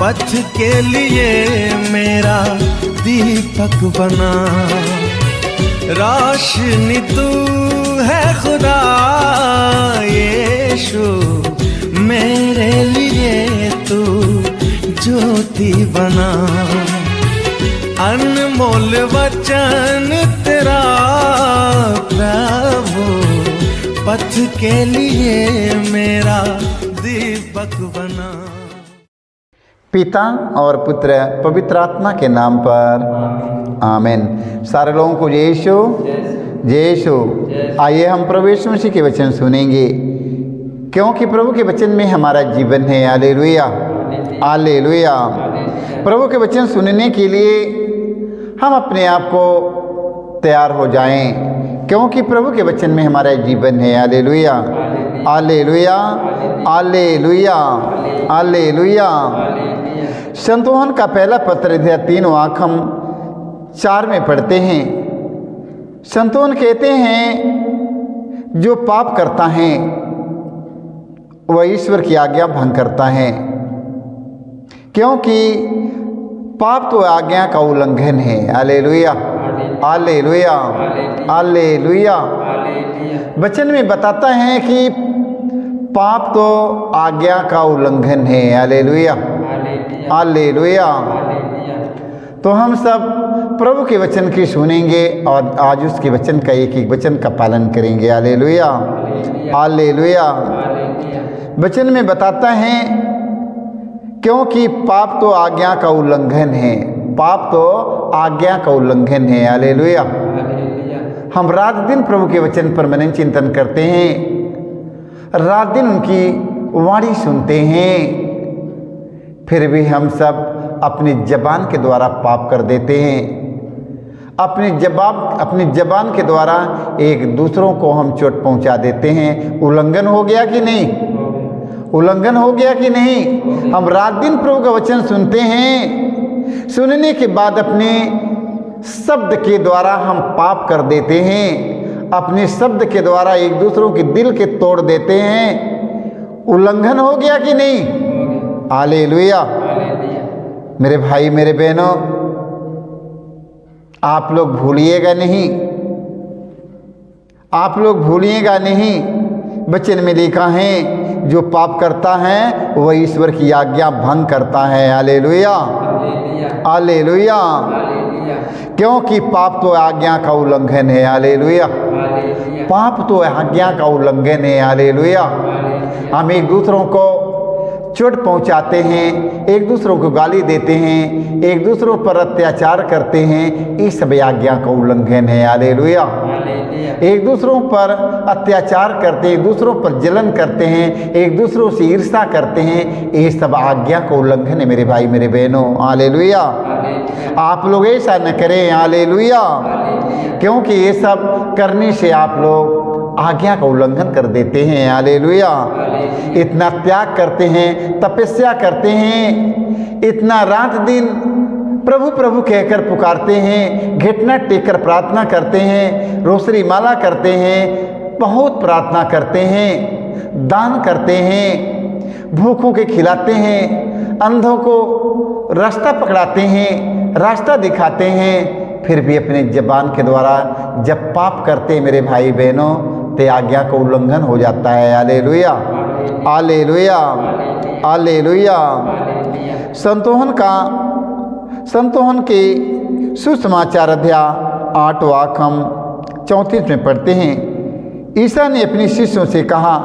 पथ के लिए मेरा दीपक बना। रोशनी तू है खुदा यीशु, मेरे लिए तू ज्योति बना। अनमोल वचन तेरा प्रभु, पथ के लिए मेरा दीपक बना। पिता और पुत्र पवित्र आत्मा के नाम पर आमीन। सारे लोगों को यीशु यीशु। आइए हम प्रभु यीशु मसीह के वचन सुनेंगे, क्योंकि प्रभु के वचन में हमारा जीवन है। Hallelujah hallelujah. प्रभु के वचन सुनने के लिए हम अपने आप को तैयार हो जाएं, क्योंकि प्रभु के वचन में हमारा जीवन है। Hallelujah hallelujah hallelujah hallelujah. संतोहन का पहला पत्र अध्याय 3 वाक्य हम 4 में पढ़ते हैं। संतोहन कहते हैं, जो पाप करता है वह ईश्वर की आज्ञा भंग करता है, क्योंकि पाप तो आज्ञा का उल्लंघन है। Hallelujah hallelujah hallelujah. वचन में बताता है कि पाप तो आज्ञा का उल्लंघन है। Hallelujah hallelujah. तो हम सब प्रभु के वचन की सुनेंगे और आज उसके वचन का एक एक वचन का पालन करेंगे। Hallelujah hallelujah. वचन में बताता है, क्योंकि पाप तो आज्ञा का उल्लंघन है। पाप तो आज्ञा का उल्लंघन है। हालेलुया। हम रात दिन प्रभु के वचन पर मनन चिंतन करते हैं, रात दिन उनकी वाणी सुनते हैं, फिर भी हम सब अपनी जबान के द्वारा पाप कर देते हैं। अपनी जबान के द्वारा एक दूसरों को हम चोट पहुंचा देते हैं। उल्लंघन हो गया कि नहीं? उल्लंघन हो गया कि नहीं? हम रात दिन प्रभु का वचन सुनते हैं, सुनने के बाद अपने शब्द के द्वारा हम पाप कर देते हैं। अपने शब्द के द्वारा एक दूसरों के दिल के तोड़ देते हैं। उल्लंघन हो गया कि नहीं? हालेलुया। मेरे भाई मेरे बहनों, आप लोग भूलिएगा नहीं, आप लोग भूलिएगा नहीं। वचन में लिखा है, जो पाप करता है वह ईश्वर की आज्ञा भंग करता है। Hallelujah hallelujah. क्योंकि पाप तो आज्ञा का उल्लंघन है। हालेलुया। पाप तो आज्ञा का उल्लंघन है। हालेलुया। हम एक दूसरों को चोट पहुंचाते हैं, एक दूसरों को गाली देते हैं, एक दूसरों पर अत्याचार करते हैं, ये सब आज्ञा का उल्लंघन है। हालेलुया। एक दूसरों पर अत्याचार करते हैं, एक दूसरों पर जलन करते हैं, एक दूसरों से ईर्ष्या करते हैं, ये सब आज्ञा का उल्लंघन है मेरे भाई मेरे बहनों। हालेलुया। आप लोग ऐसा न करें। हालेलुया। क्योंकि ये सब करने से आप लोग आज्ञा का उल्लंघन कर देते हैं। हालेलुया। इतना त्याग करते हैं, तपस्या करते हैं, इतना रात दिन प्रभु प्रभु कहकर पुकारते हैं, घुटना टेक कर प्रार्थना करते हैं, रोसरी माला करते हैं, बहुत प्रार्थना करते हैं, दान करते हैं, भूखों के खिलाते हैं, अंधों को रास्ता पकड़ाते हैं, रास्ता दिखाते हैं, फिर भी अपने जबान के द्वारा जब पाप करते हैं मेरे भाई बहनों, ते आज्ञा का उल्लंघन हो जाता है। Hallelujah hallelujah hallelujah. संतोहन के सुसमाचार अध्याय 8 वाक्य हम 34 में पढ़ते हैं। ईसा ने अपने शिष्यों से कहा,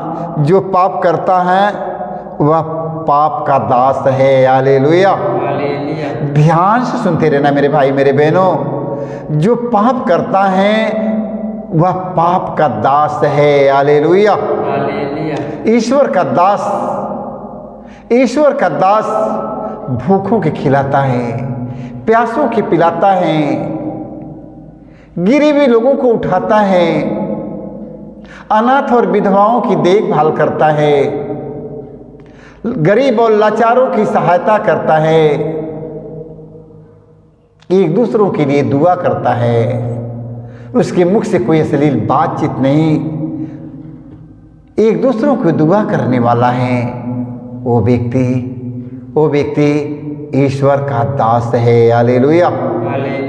जो पाप करता है वह पाप का दास है। हालेलुया। ध्यान से सुनते रहना मेरे भाई मेरे बहनों, जो पाप करता है वह पाप का दास है। हालेलुया। ईश्वर का दास, ईश्वर का दास भूखों के खिलाता है, प्यासों के पिलाता है, गिरे हुए लोगों को उठाता है, अनाथ और विधवाओं की देखभाल करता है, गरीब और लाचारों की सहायता करता है, एक दूसरों के लिए दुआ करता है। उसके मुख से कोई अश्लील बातचीत नहीं, एक दूसरों को दुआ करने वाला है। वो व्यक्ति ईश्वर का दास है। हालेलुया।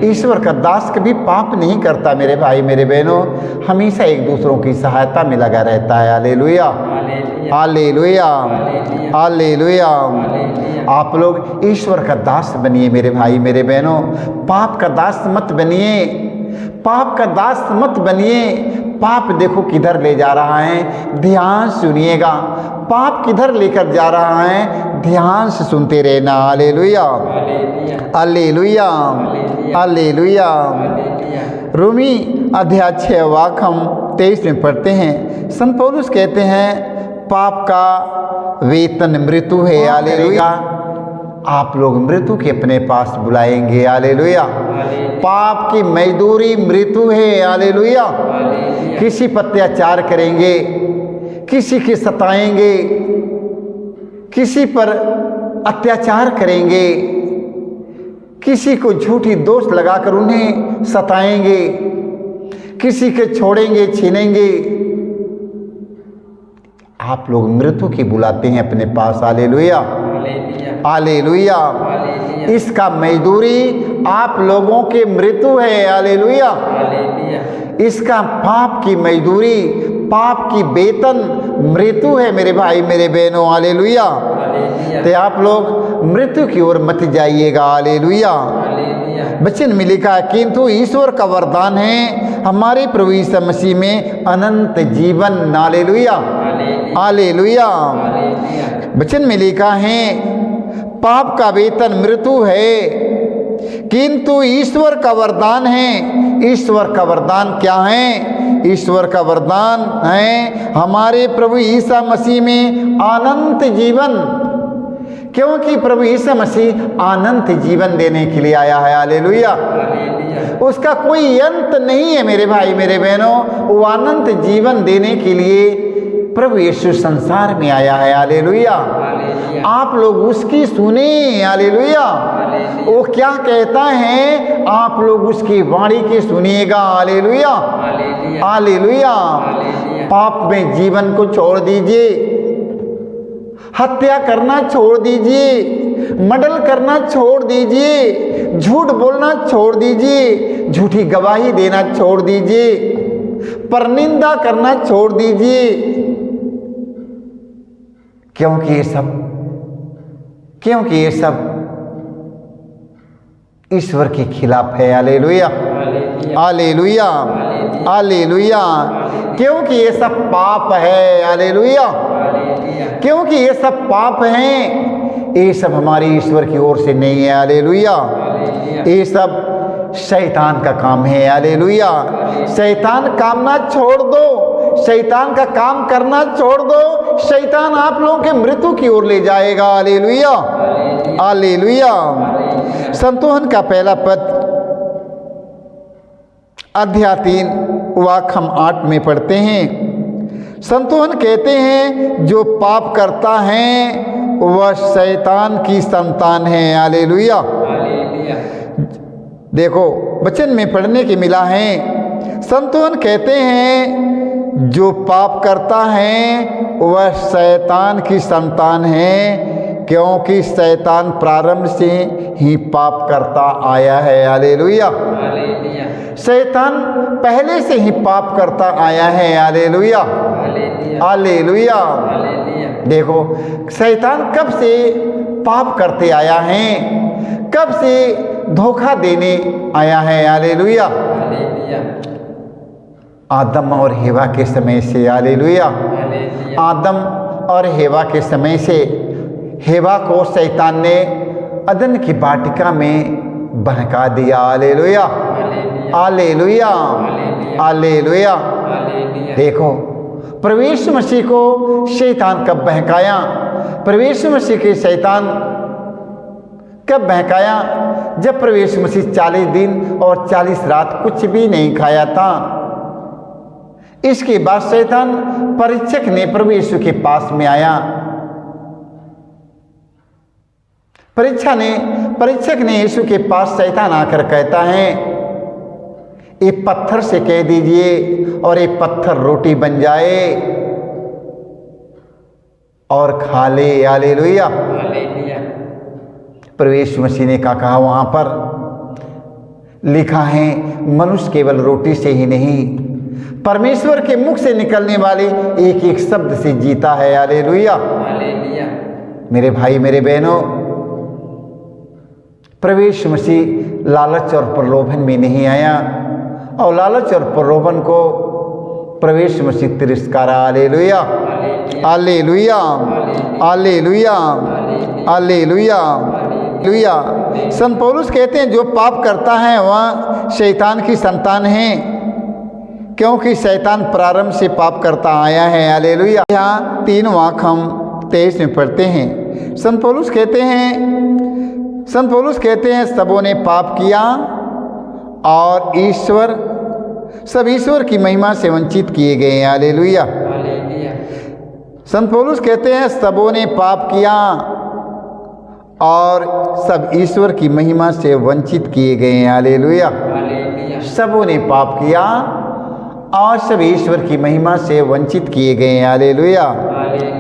ईश्वर का दास कभी पाप नहीं करता मेरे भाई मेरे बहनों, हमेशा एक दूसरों की सहायता में लगा रहता है। Hallelujah, hallelujah, hallelujah. आप लोग ईश्वर का दास बनिए मेरे भाई मेरे बहनों, पाप का दास मत बनिए, पाप का दास मत बनिए। पाप देखो किधर ले जा रहा है, ध्यान सुनिएगा। पाप किधर लेकर जा रहा है, ध्यान से सुनते रहना। Hallelujah, hallelujah, hallelujah. रोमी अध्याय 6 वाक्य हम 23 में पढ़ते हैं। संत पौलुस कहते हैं पाप का वेतन मृत्यु है। हालेलुया। आप लोग मृत्यु के अपने पास बुलाएंगे। हालेलुया। पाप की मजदूरी मृत्यु है। हालेलुया। किसी पर अत्याचार करेंगे, किसी के सताएंगे, किसी पर अत्याचार करेंगे, किसी को झूठी दोष लगाकर उन्हें सताएंगे, किसी के छोड़ेंगे छीनेंगे। आप लोग मृत्यु की बुलाते हैं अपने पास। Hallelujah, hallelujah. इसका मजदूरी आप लोगों के मृत्यु है। हालेलुया। इसका पाप की मजदूरी, पाप की वेतन मृत्यु है मेरे भाई मेरे बहनों। हालेलुया। तो आप लोग मृत्यु की ओर मत जाइएगा। हालेलुया। वचन में लिखा है किंतु ईश्वर का वरदान है हमारे प्रभु यीशु मसीह में अनंत जीवन। Hallelujah, hallelujah. वचन में लिखा है पाप का वेतन मृत्यु है किंतु ईश्वर का वरदान है। ईश्वर का वरदान क्या है? ईश्वर का वरदान है हमारे प्रभु यीशु मसीह में अनंत जीवन, क्योंकि प्रभु यीशु मसीह अनंत जीवन देने के लिए आया है। हालेलुया। उसका कोई अंत नहीं है मेरे भाई मेरे बहनों। वो अनंत जीवन देने के लिए प्रभु यीशु संसार में आया है। हालेलुया। आप लोग उसकी सुने। हालेलुया। वो क्या कहता है आप लोग उसकी वाणी के सुनिएगा। Hallelujah, hallelujah. पाप में जीवन को छोड़ दीजिए, हत्या करना छोड़ दीजिए, मर्डर करना छोड़ दीजिए, झूठ बोलना छोड़ दीजिए, झूठी गवाही देना छोड़ दीजिए, परनिंदा करना छोड़ दीजिए, क्योंकि ये सब ईश्वर के खिलाफ है। Hallelujah, hallelujah, hallelujah. क्योंकि ये सब पाप है। हालेलुया। क्योंकि ये सब पाप हैं, ये सब हमारे ईश्वर की ओर से नहीं है। हालेलुया। ये सब शैतान का काम है। हालेलुया। शैतान कामना छोड़ दो, शैतान का काम करना छोड़ दो, शैतान आप लोगों के मृत्यु की ओर ले जाएगा। Hallelujah, hallelujah. संतोहन का पहला पद अध्याय 3 वाक्य हम 8 में पढ़ते हैं। संतोहन कहते हैं जो पाप करता है वह शैतान की संतान है। हालेलुया। देखो वचन में पढ़ने के मिला है, संतोहन कहते हैं जो पाप करता है वह शैतान की संतान है, क्योंकि शैतान प्रारंभ से ही पाप करता आया है। हालेलुया। शैतान पहले से ही पाप करता आया है। Hallelujah, hallelujah. देखो शैतान कब से पाप करते आया है, कब से धोखा देने आया है। हालेलुया। आदम और हेवा के समय से। हालेलुया। आदम और हेवा के समय से हेवा को शैतान ने अदन की वाटिका में बहका दिया। Hallelujah, hallelujah, hallelujah. देखो प्रभु यीशु मसीह को शैतान कब बहकाया? प्रभु यीशु मसीह के शैतान कब बहकाया? जब प्रभु यीशु मसीह 40 दिन और 40 रात कुछ भी नहीं खाया था। इसके बाद शैतान परीक्षक ने प्रभु यीशु के पास में आया। परीक्षक ने यीशु के पास शैतान आकर कहता है एक पत्थर से कह दीजिए और एक पत्थर रोटी बन जाए और खा ले। हालेलुया। प्रभु यीशु मसीह ने कहा वहाँ पर लिखा है, मनुष्य केवल रोटी से ही नहीं परमेश्वर के मुख से निकलने वाले एक एक शब्द से जीता है। हालेलुया। मेरे भाई मेरे बहनों, प्रभु यीशु मसीह लालच और प्रलोभन में नहीं आया, और लालच और प्रलोभन को प्रभु यीशु मसीह तिरस्कार। Hallelujah, hallelujah, hallelujah, hallelujah, hallelujah. संत पौलुस कहते हैं, जो पाप करता है वह शैतान की संतान है, क्योंकि शैतान प्रारंभ से पाप करता आया है। हालेलुया। यहाँ 3 वाक्य हम 23 में पढ़ते हैं। संत पौलुस कहते हैं सबों ने पाप किया और सब ईश्वर की महिमा से वंचित किए गए हैं। हालेलुया। संत पौलुस कहते हैं सबों ने पाप किया और सब ईश्वर की महिमा से वंचित किए गए हैं। हालेलुया। सबों ने पाप किया और सब ईश्वर की महिमा से वंचित किए गए हैं। Hallelujah,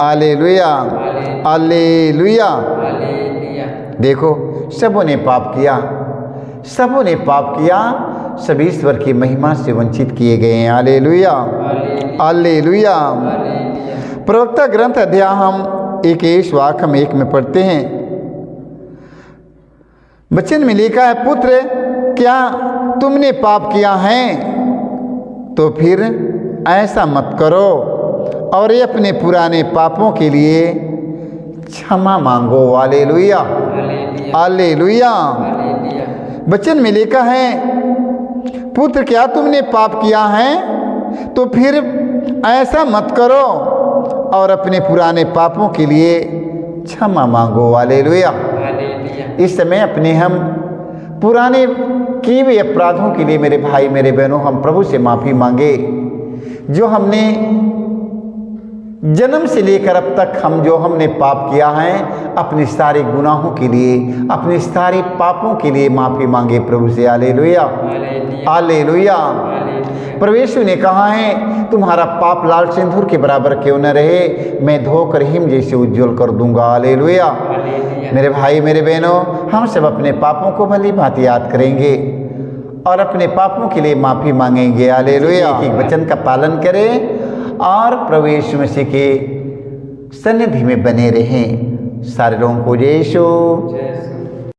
hallelujah, hallelujah. देखो, सबों ने पाप किया, सबों ने पाप किया, सब ईश्वर की महिमा से वंचित किए गए हैं। Hallelujah, hallelujah. प्रवक्ता ग्रंथ अध्याय हम 21 वाक्य हम 1 में पढ़ते हैं। वचन में लिखा है, पुत्र क्या तुमने पाप किया है तो फिर ऐसा मत करो और ये अपने पुराने पापों के लिए क्षमा मांगो। Hallelujah, hallelujah. वचन में लिखा है, पुत्र क्या तुमने पाप किया है तो फिर ऐसा मत करो और अपने पुराने पापों के लिए क्षमा मांगो। हालेलुया। इस समय अपने हम पुराने किए हुए अपराधों के लिए मेरे भाई मेरे बहनों हम प्रभु से माफ़ी मांगे। जो हमने जन्म से लेकर अब तक जो हमने पाप किया है, अपने सारे गुनाहों के लिए, अपने सारे पापों के लिए माफ़ी मांगे प्रभु से। Hallelujah, hallelujah. प्रभु यीशु ने कहा है, तुम्हारा पाप लाल सिंदूर के बराबर क्यों न रहे, मैं धोकर हिम जैसे उज्ज्वल कर दूंगा। हालेलुया। मेरे भाई मेरे बहनों, हम सब अपने पापों को भली भांति याद करेंगे और अपने पापों के लिए माफ़ी मांगेंगे। हालेलुया। एक वचन का पालन करें और प्रभु यीशु मसीह के सन्निधि में बने रहें। सारे लोगों को जय यीशु।